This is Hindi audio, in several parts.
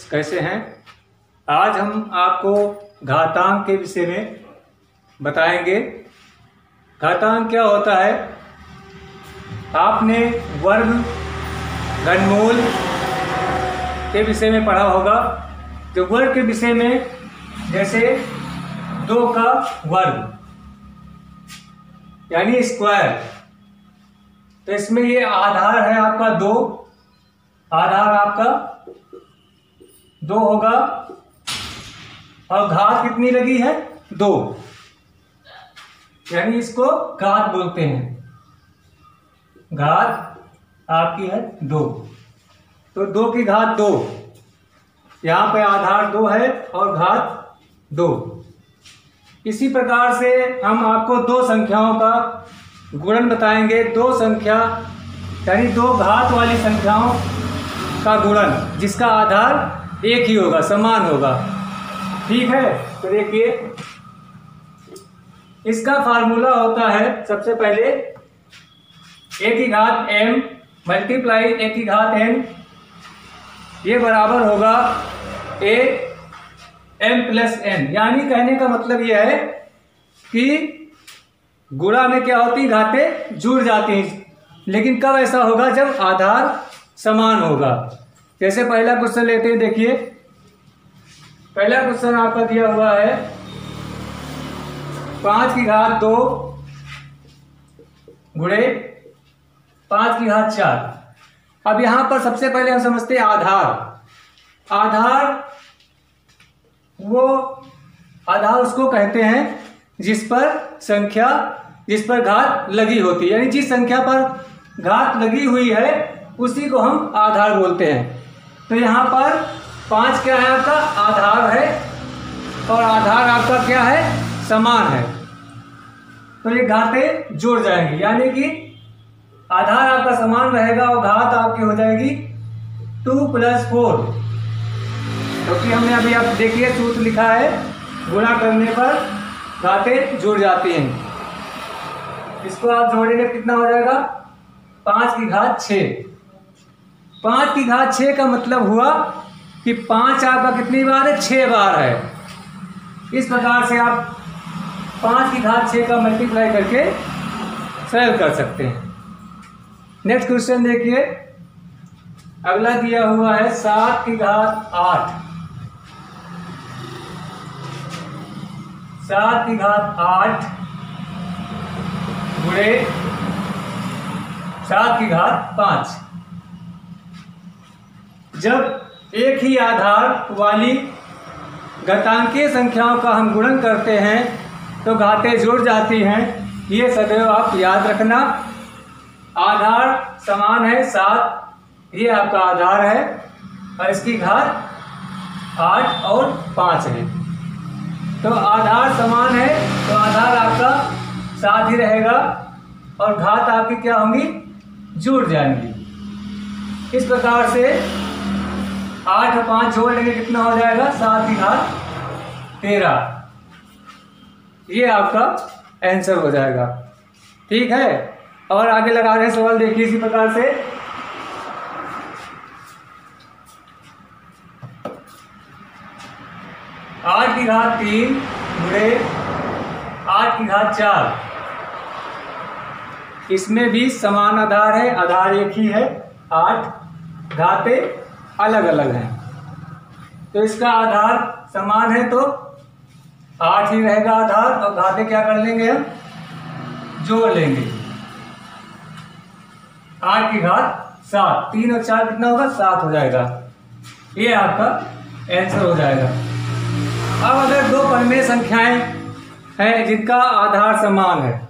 कैसे हैं। आज हम आपको घातांक के विषय में बताएंगे। घातांक क्या होता है। आपने वर्ग घनमूल के विषय में पढ़ा होगा। तो वर्ग के विषय में जैसे 2 का वर्ग यानी स्क्वायर, तो इसमें ये आधार है आपका 2, आधार आपका 2 होगा और घात कितनी लगी है 2, यानी इसको घात बोलते हैं। घात आपकी है 2, तो 2 की घात 2, यहां पे आधार 2 है और घात 2। इसी प्रकार से हम आपको 2 संख्याओं का गुणन बताएंगे। 2 संख्या यानी 2 घात वाली संख्याओं का गुणन जिसका आधार एक ही होगा, समान होगा। ठीक है, तो देखिए इसका फार्मूला होता है सबसे पहले a की घात m मल्टीप्लाई a की घात n, ये बराबर होगा a m प्लस n। यानी कहने का मतलब यह है कि गुणा में क्या होती, घातें जुड़ जाती हैं, लेकिन कब ऐसा होगा, जब आधार समान होगा। जैसे पहला क्वेश्चन लेते हैं, देखिए पहला क्वेश्चन आपका दिया हुआ है 5 की घात 2 गुणे 5 की घात 4। अब यहां पर सबसे पहले हम समझते हैं आधार। आधार उसको कहते हैं जिस पर घात लगी होती है, यानी जिस संख्या पर घात लगी हुई है उसी को हम आधार बोलते हैं। तो यहाँ पर 5 क्या है, आपका आधार है और आधार आपका क्या है, समान है। तो ये घातें जुड़ जाएंगी, यानी कि आधार आपका समान रहेगा और घात आपकी हो जाएगी 2 + 4, क्योंकि हमने अभी आप देखिए सूत्र लिखा है, गुणा करने पर घातें जुड़ जाती हैं। इसको आप जोड़ेंगे कितना हो जाएगा, 5 की घात 6। 5 की घात 6 का मतलब हुआ कि 5 आपका कितनी बार है, 6 बार है। इस प्रकार से आप 5 की घात 6 का मल्टीप्लाई करके सरल कर सकते हैं। नेक्स्ट क्वेश्चन देखिए, अगला दिया हुआ है 7 की घात 8। 7 की घात 8 गुणे 7 की घात 5। जब एक ही आधार वाली घातांकीय संख्याओं का हम गुणन करते हैं तो घातें जुड़ जाती हैं। ये सदैव आप याद रखना। आधार समान है 7, ये आपका आधार है और इसकी घात 8 और 5 है। तो आधार समान है तो आधार आपका 7 ही रहेगा और घात आपकी क्या होंगी, जुड़ जाएंगी। इस प्रकार से 8 और 5 जोड़ लेंगे, कितना हो जाएगा, 7 की घात 13। ये आपका आंसर हो जाएगा। ठीक है, और आगे लगा रहे हैं सवाल, देखिए इसी प्रकार से 8 की घात 3 गुणे 8 की घात 4। इसमें भी समान आधार है, आधार एक ही है, 8, घातें अलग अलग हैं। तो इसका आधार समान है तो 8 ही रहेगा आधार और घातें क्या कर लेंगे, हम जोड़ लेंगे। 8 की घात 7, 3 और 4 कितना होगा, 7 हो जाएगा। ये आपका आंसर हो जाएगा। अब अगर 2 परिमेय संख्याएं हैं जिनका आधार समान है,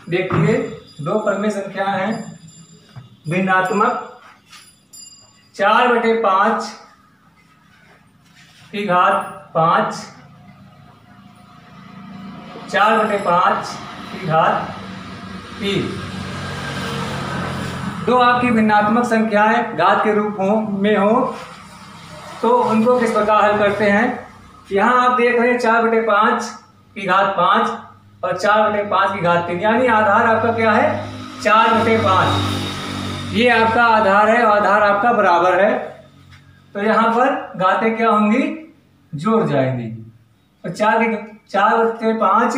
देखिए 2 परिमेय संख्याएं हैं भिन्नात्मक, 4/5 की घात 5, 4/5 की घात 3। 2 आपकी भिन्नात्मक संख्याएं घात के रूप में हो तो उनको किस प्रकार हल करते हैं। यहाँ आप देख रहे हैं 4/5 की घात 5 और 4/5 की घात 3, यानी आधार आपका क्या है, 4/5। ये आपका आधार है और आधार आपका बराबर है। तो यहाँ पर घातें क्या होंगी, जुड़ जाएंगी। तो 4/5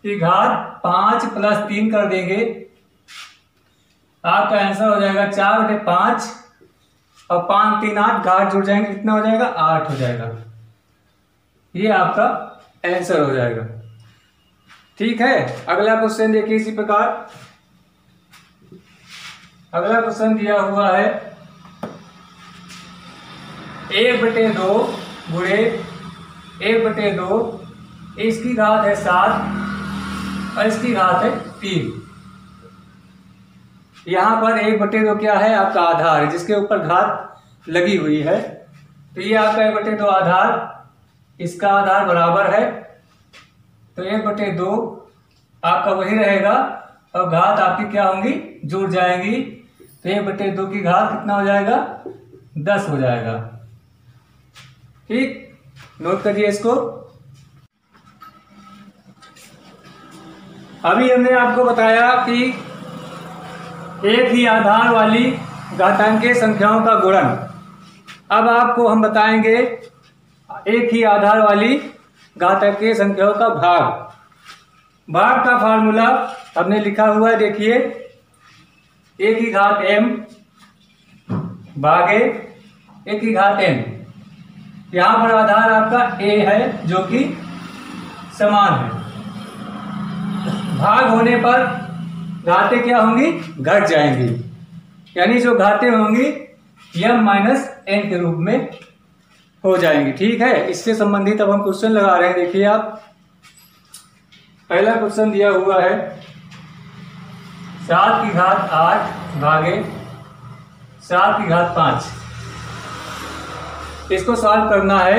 की घात 5 + 3 कर देंगे, आपका आंसर हो जाएगा 4/5 और 5 3 8 घात जुड़ जाएंगे, कितना हो जाएगा 8 हो जाएगा। ये आपका आंसर हो जाएगा। ठीक है, अगला क्वेश्चन देखिए इसी प्रकार। अगला क्वेश्चन दिया हुआ है 1/2 गुणे 1/2, इसकी घात है 7 और इसकी घात है 3। यहां पर 1/2 क्या है, आपका आधार है जिसके ऊपर घात लगी हुई है। तो ये आपका 1/2 आधार, इसका आधार बराबर है, तो 1/2 आपका वही रहेगा और घात आपकी क्या होंगी, जुड़ जाएंगी। तो 1/2 की घात कितना हो जाएगा, 10 हो जाएगा। ठीक, नोट करिए इसको। अभी हमने आपको बताया कि एक ही आधार वाली घातांकीय संख्याओं का गुणन। अब आपको हम बताएंगे एक ही आधार वाली घातांकीय संख्याओं का भाग। भाग का फार्मूला हमने लिखा हुआ है, देखिए, एक की घात m भागे एक की घात n। यहां पर आधार आपका a है जो कि समान है। भाग होने पर घातें क्या होंगी, घट जाएंगी, यानी जो घातें होंगी m - n के रूप में हो जाएंगी। ठीक है, इससे संबंधित अब हम क्वेश्चन लगा रहे हैं। देखिए आप, पहला क्वेश्चन दिया हुआ है 7 की घात 8 भागे 7 की घात 5। इसको सॉल्व करना है।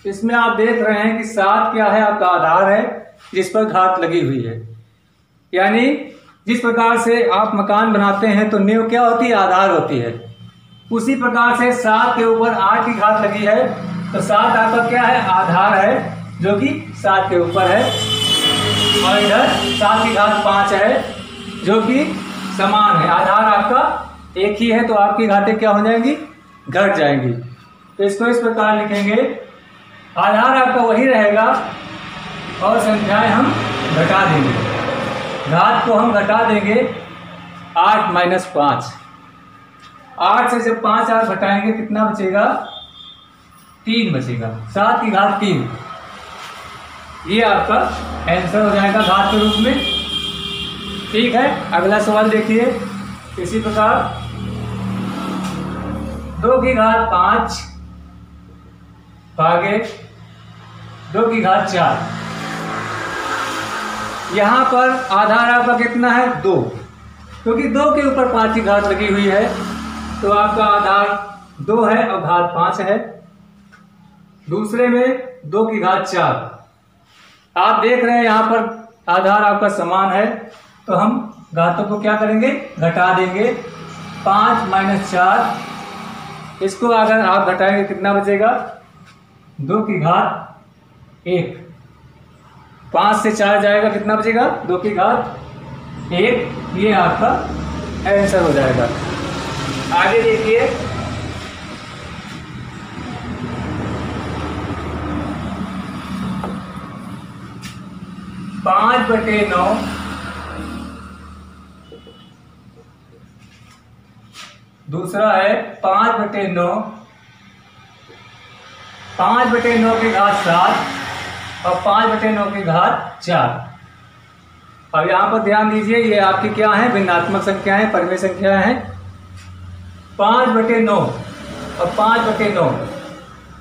इसमें आप देख रहे हैं कि 7 क्या है, आपका आधार है जिस पर घात लगी हुई है। यानी जिस प्रकार से आप मकान बनाते हैं तो नींव क्या होती है, आधार होती है। उसी प्रकार से 7 के ऊपर 8 की घात लगी है, तो 7 आपका क्या है, आधार है जो कि 7 के ऊपर है, और इधर 7 की घात 5 है जो कि समान है। आधार आपका एक ही है, तो आपकी घातें क्या हो जाएंगी, घट जाएंगी। तो इसको इस प्रकार लिखेंगे, आधार आपका वही रहेगा और संख्याएं हम घटा देंगे। घात को हम घटा देंगे 8 - 5। 8 से जब 5 आप घटाएंगे कितना बचेगा, 3 बचेगा। 7 की घात 3, ये आपका आंसर हो जाएगा घात के रूप में। ठीक है, अगला सवाल देखिए इसी प्रकार 2 की घात 5 भागे 2 की घात 4। यहां पर आधार आपका कितना है, 2, क्योंकि 2 के ऊपर 5 की घात लगी हुई है, तो आपका आधार 2 है और घात 5 है। दूसरे में 2 की घात 4। आप देख रहे हैं यहां पर आधार आपका समान है, तो हम घातों को क्या करेंगे, घटा देंगे। 5 - 4, इसको अगर आप घटाएंगे कितना बचेगा, 2 की घात 1। 5 से 4 जाएगा, कितना बचेगा, 2 की घात 1। ये आपका आंसर हो जाएगा। आगे देखिए, पाँच बटे 9 दूसरा है 5/9। 5/9 की घात 7 और 5/9 की घात 4। अब यहाँ पर ध्यान दीजिए, ये आपकी क्या है, भिन्नात्मक संख्याएं, परिमेय संख्याएं हैं। 5/9 और 5/9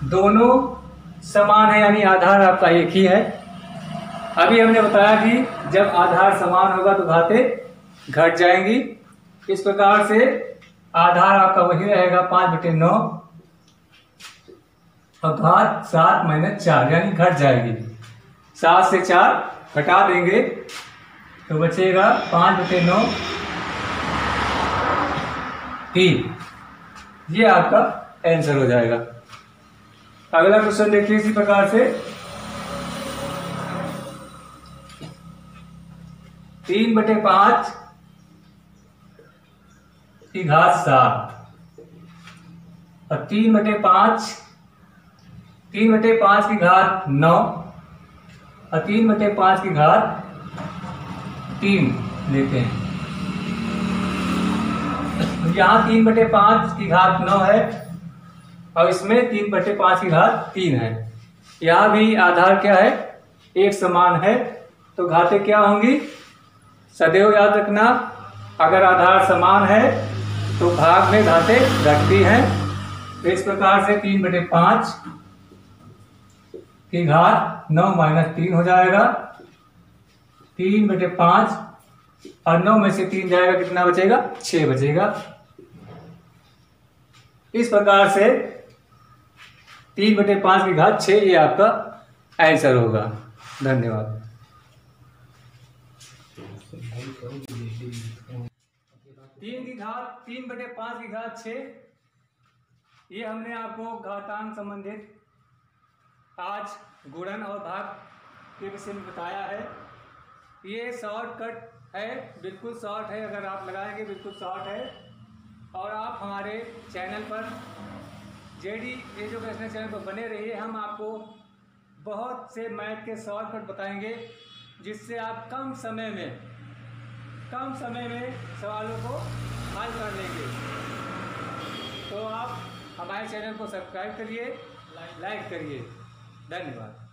दोनों समान है, यानी आधार आपका एक ही है। अभी हमने बताया कि जब आधार समान होगा तो घातें घट जाएंगी। इस प्रकार से आधार आपका वही रहेगा 5/9 और घात 7 - 4 यानी घट जाएगी। 7 से 4 घटा देंगे तो बचेगा 5/9 3। ये आपका आंसर हो जाएगा। अगला क्वेश्चन देखिए इसी प्रकार से 3/5 की घात 7। और 3/5 की घात 9 और 3/5 की घात 3 लेते हैं। यहाँ 3/5 की घात 9 है और इसमें 3/5 की घात 3 है। यहाँ भी आधार क्या है, एक समान है, तो घातें क्या होंगी, सदैव याद रखना, अगर आधार समान है तो भाग में घातें घटती हैं। तो इस प्रकार से 3/5 की घात 9 - 3 हो जाएगा। 3/5 और 9 में से 3 जाएगा, कितना बचेगा, 6 बचेगा। इस प्रकार से 3/5 की घात 6 ये आपका आंसर होगा। धन्यवाद। 3/5 की घात 6 ये हमने आपको घातांक संबंधित आज गुणन और भाग के विषय में बताया है। ये शॉर्टकट है, बिल्कुल शॉर्ट है, अगर आप लगाएंगे बिल्कुल शॉर्ट है। और आप हमारे चैनल पर जेडी एजुकेशनल चैनल पर बने रहिए। हम आपको बहुत से मैथ के शॉर्टकट बताएंगे जिससे आप कम समय में सवालों को हल कर लेंगे। तो आप हमारे चैनल को सब्सक्राइब करिए, लाइक करिए। धन्यवाद।